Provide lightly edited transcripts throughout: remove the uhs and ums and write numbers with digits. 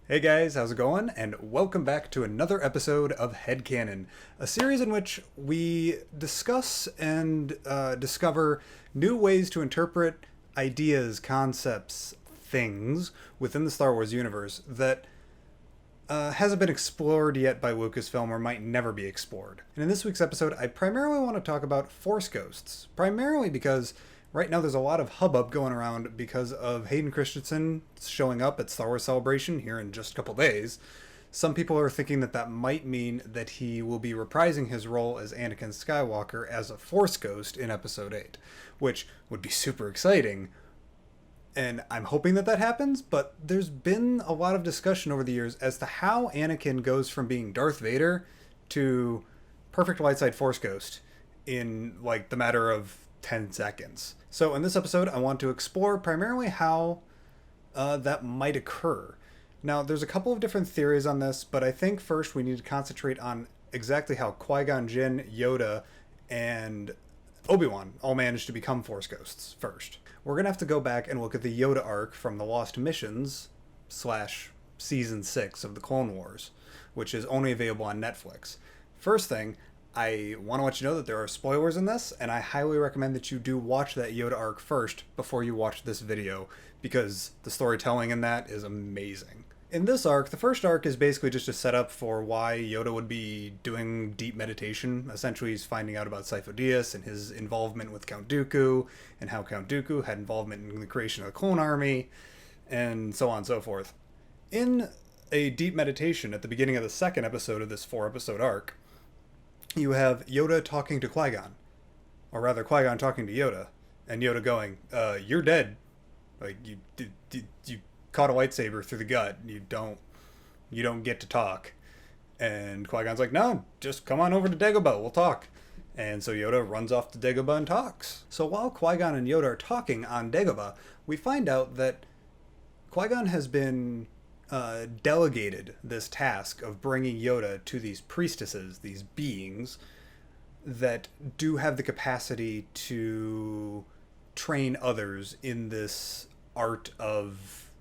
Hey guys, how's it going? And welcome back to another episode of Head-Canon, a series in which we discuss and discover new ways to interpret ideas, concepts, things within the Star Wars universe that hasn't been explored yet by Lucasfilm or might never be explored. And in this week's episode, I primarily want to talk about Force Ghosts, primarily because right now there's a lot of hubbub going around because of Hayden Christensen showing up at Star Wars Celebration here in just a couple days. Some people are thinking that that might mean that he will be reprising his role as Anakin Skywalker as a Force Ghost in Episode 8, which would be super exciting. And I'm hoping that that happens, but there's been a lot of discussion over the years as to how Anakin goes from being Darth Vader to perfect light side Force Ghost in like the matter of 10 seconds. So in this episode, I want to explore primarily how that might occur. Now, there's a couple of different theories on this, but I think first we need to concentrate on exactly how Qui-Gon Jinn, Yoda, and Obi-Wan all managed to become Force Ghosts first. We're going to have to go back and look at the Yoda Arc from the Lost Missions / Season 6 of the Clone Wars, which is only available on Netflix. First thing, I want to let you know that there are spoilers in this, and I highly recommend that you do watch that Yoda Arc first before you watch this video, because the storytelling in that is amazing. In this arc, the first arc is basically just a setup for why Yoda would be doing deep meditation. Essentially, he's finding out about Sifo Dyas and his involvement with Count Dooku, and how Count Dooku had involvement in the creation of the Clone Army, and so on and so forth. In a deep meditation at the beginning of the second episode of this 4-episode arc, you have Yoda talking to Qui-Gon, or rather Qui-Gon talking to Yoda, and Yoda going, "You're dead. Like you caught a lightsaber through the gut. You don't get to talk." And Qui-Gon's like, "No, just come on over to Dagobah. We'll talk." And so Yoda runs off to Dagobah and talks. So while Qui-Gon and Yoda are talking on Dagobah, we find out that Qui-Gon has been delegated this task of bringing Yoda to these priestesses, these beings that do have the capacity to train others in this art of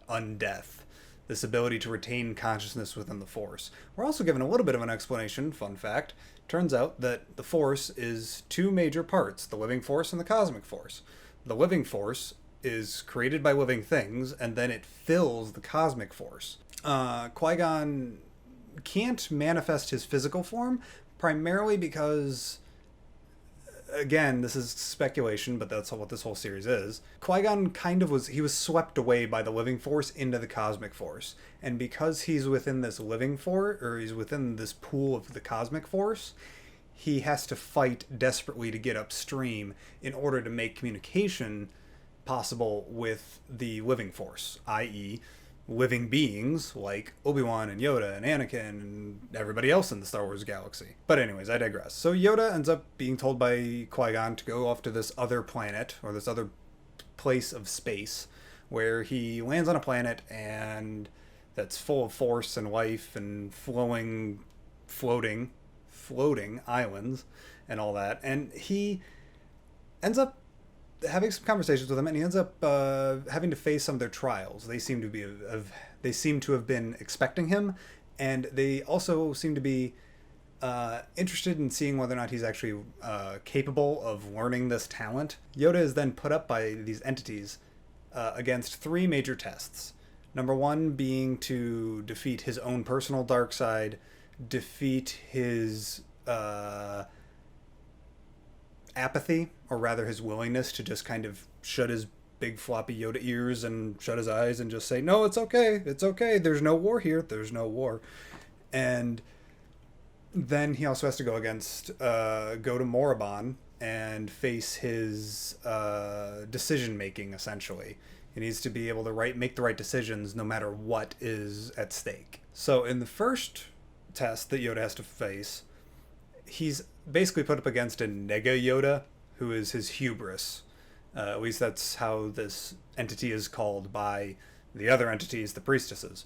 undeath, this ability to retain consciousness within the Force. We're also given a little bit of an explanation, fun fact. Turns out that the Force is two major parts, the living Force and the cosmic Force. The living Force is created by living things, and then it fills the cosmic Force. Qui-Gon can't manifest his physical form, primarily because, again, this is speculation, but that's what this whole series is. Qui-Gon he was swept away by the living Force into the cosmic Force. And because he's within this living Force, or he's within this pool of the cosmic Force, he has to fight desperately to get upstream in order to make communication possible with the living Force, i.e., living beings like Obi-Wan and Yoda and Anakin and everybody else in the Star Wars galaxy. But anyways, I digress. So Yoda ends up being told by Qui-Gon to go off to this other planet, or this other place of space, where he lands on a planet and that's full of force and life and floating islands and all that. And he ends up having some conversations with them, and he ends up having to face some of their trials. They seem to have been expecting him, and they also seem to be interested in seeing whether or not he's actually capable of learning this talent. Yoda is then put up by these entities against 3 major tests. Number 1 being to defeat his own personal dark side, defeat his apathy, or rather his willingness to just kind of shut his big floppy Yoda ears and shut his eyes and just say, "No, it's okay, there's no war here, there's no war." And then he also has to go against, go to Morabon and face his decision making, essentially. He needs to be able to make the right decisions no matter what is at stake. So in the first test that Yoda has to face, he's basically put up against a Nega Yoda, who is his hubris. At least that's how this entity is called by the other entities, the priestesses.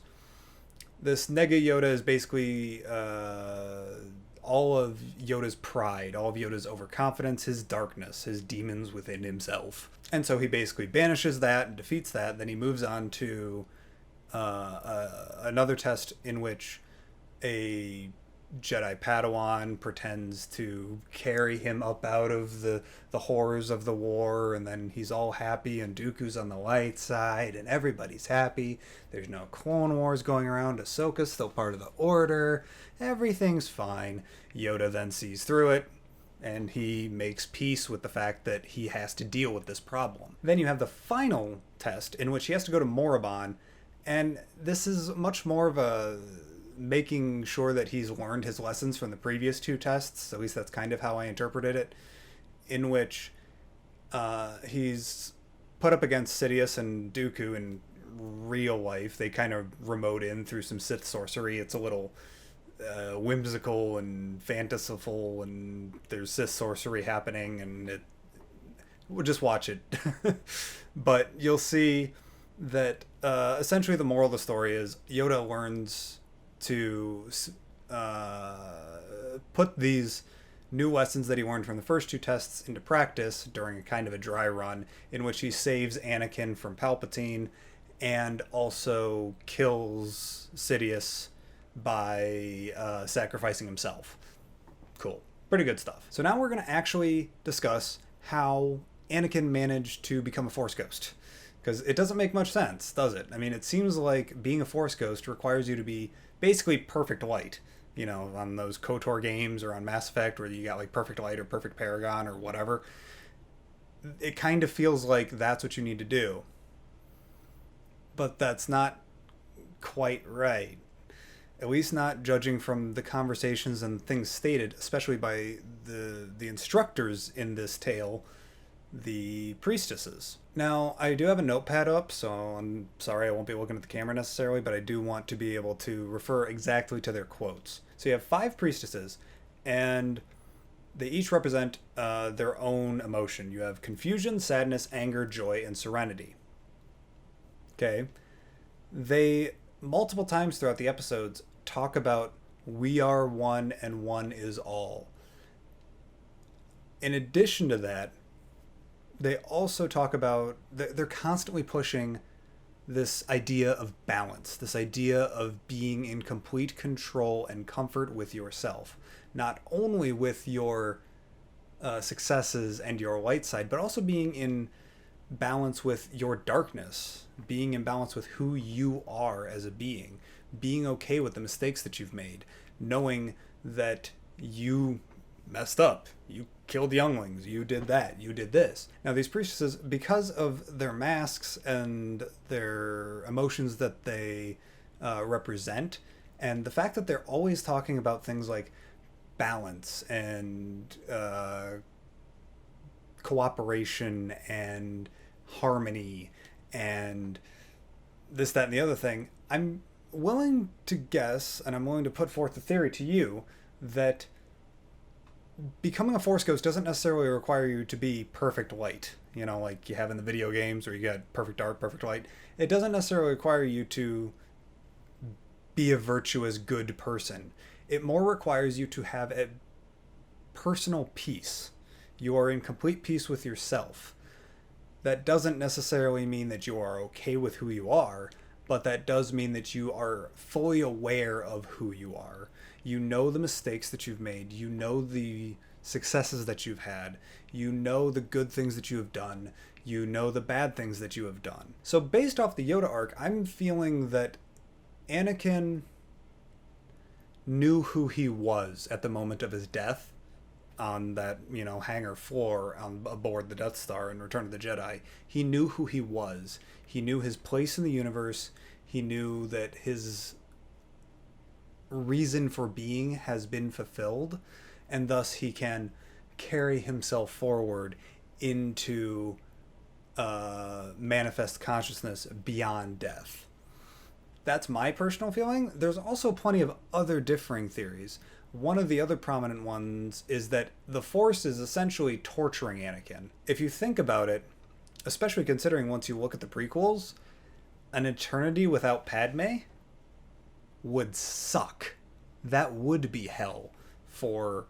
This Nega Yoda is basically all of Yoda's pride, all of Yoda's overconfidence, his darkness, his demons within himself. And so he basically banishes that and defeats that. Then he moves on to another test in which a Jedi Padawan pretends to carry him up out of the horrors of the war, and then he's all happy, and Dooku's on the light side, and everybody's happy. There's no Clone Wars going around. Ahsoka's still part of the Order. Everything's fine. Yoda then sees through it, and he makes peace with the fact that he has to deal with this problem. Then you have the final test, in which he has to go to Morabon, and this is much more of a making sure that he's learned his lessons from the previous two tests. At least that's kind of how I interpreted it, in which he's put up against Sidious and Dooku in real life. They kind of remote in through some Sith sorcery. It's a little whimsical and fanciful, and there's Sith sorcery happening, and we'll just watch it. But you'll see that essentially the moral of the story is Yoda learns to put these new lessons that he learned from the first two tests into practice during a kind of a dry run, in which he saves Anakin from Palpatine and also kills Sidious by sacrificing himself. Cool. Pretty good stuff. So now we're going to actually discuss how Anakin managed to become a Force ghost. Because it doesn't make much sense, does it? I mean, it seems like being a Force ghost requires you to be basically perfect light. You know, on those KOTOR games or on Mass Effect where you got like perfect light or perfect paragon or whatever. It kind of feels like that's what you need to do. But that's not quite right. At least not judging from the conversations and things stated, especially by the instructors in this tale, the priestesses. Now, I do have a notepad up, so I'm sorry I won't be looking at the camera necessarily, but I do want to be able to refer exactly to their quotes. So you have 5 priestesses, and they each represent their own emotion. You have confusion, sadness, anger, joy, and serenity. Okay? They, multiple times throughout the episodes, talk about we are one and one is all. In addition to that, they also talk about, they're constantly pushing this idea of balance, this idea of being in complete control and comfort with yourself, not only with your successes and your light side, but also being in balance with your darkness, being in balance with who you are as a being, being okay with the mistakes that you've made, knowing that you messed up, you killed younglings, you did that, you did this. Now these priestesses, because of their masks and their emotions that they represent, and the fact that they're always talking about things like balance and cooperation and harmony and this, that, and the other thing, I'm willing to guess, and I'm willing to put forth the theory to you, that becoming a Force ghost doesn't necessarily require you to be perfect light, you know, like you have in the video games, or you got perfect dark, perfect light. It doesn't necessarily require you to be a virtuous, good person. It more requires you to have a personal peace. You are in complete peace with yourself. That doesn't necessarily mean that you are okay with who you are, but that does mean that you are fully aware of who you are. You know the mistakes that you've made. You know the successes that you've had. You know the good things that you have done. You know the bad things that you have done. So based off the Yoda arc, I'm feeling that Anakin knew who he was at the moment of his death on that, you know, hangar floor on aboard the Death Star in Return of the Jedi. He knew who he was. He knew his place in the universe. He knew that his reason for being has been fulfilled, and thus he can carry himself forward into manifest consciousness beyond death. That's my personal feeling. There's also plenty of other differing theories. One of the other prominent ones is that the Force is essentially torturing Anakin. If you think about it, especially considering once you look at the prequels, an eternity without Padme would suck. That would be hell for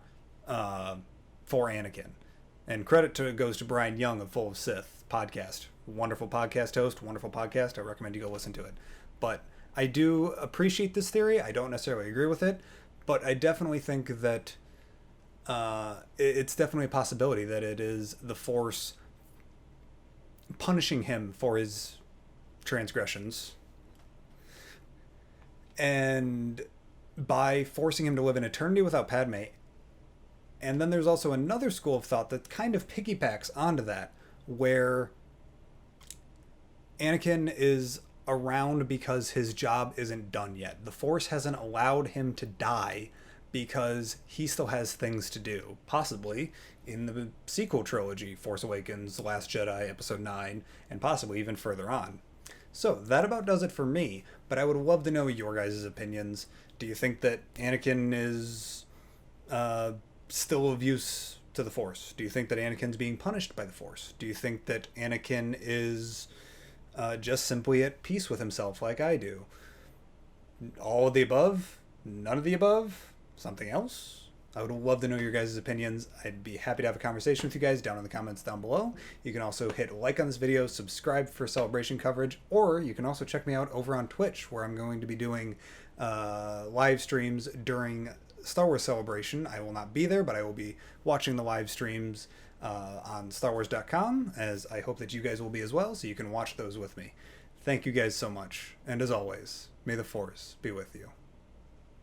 Anakin. And credit goes to Brian Young of Full of Sith podcast. Wonderful podcast host, wonderful podcast. I recommend you go listen to it. But I do appreciate this theory. I don't necessarily agree with it, but I definitely think that it's definitely a possibility that it is the Force punishing him for his transgressions, and by forcing him to live an eternity without Padme. And then there's also another school of thought that kind of piggybacks onto that, where Anakin is around because his job isn't done yet. The Force hasn't allowed him to die because he still has things to do, possibly in the sequel trilogy, Force Awakens, The Last Jedi, Episode 9, and possibly even further on. So that about does it for me, but I would love to know your guys' opinions. Do you think that Anakin is still of use to the Force? Do you think that Anakin's being punished by the Force? Do you think that Anakin is just simply at peace with himself like I do? All of the above? None of the above? Something else? I would love to know your guys' opinions. I'd be happy to have a conversation with you guys down in the comments down below. You can also hit like on this video, subscribe for Celebration coverage, or you can also check me out over on Twitch, where I'm going to be doing live streams during Star Wars Celebration. I will not be there, but I will be watching the live streams on StarWars.com, as I hope that you guys will be as well, so you can watch those with me. Thank you guys so much, and as always, may the Force be with you.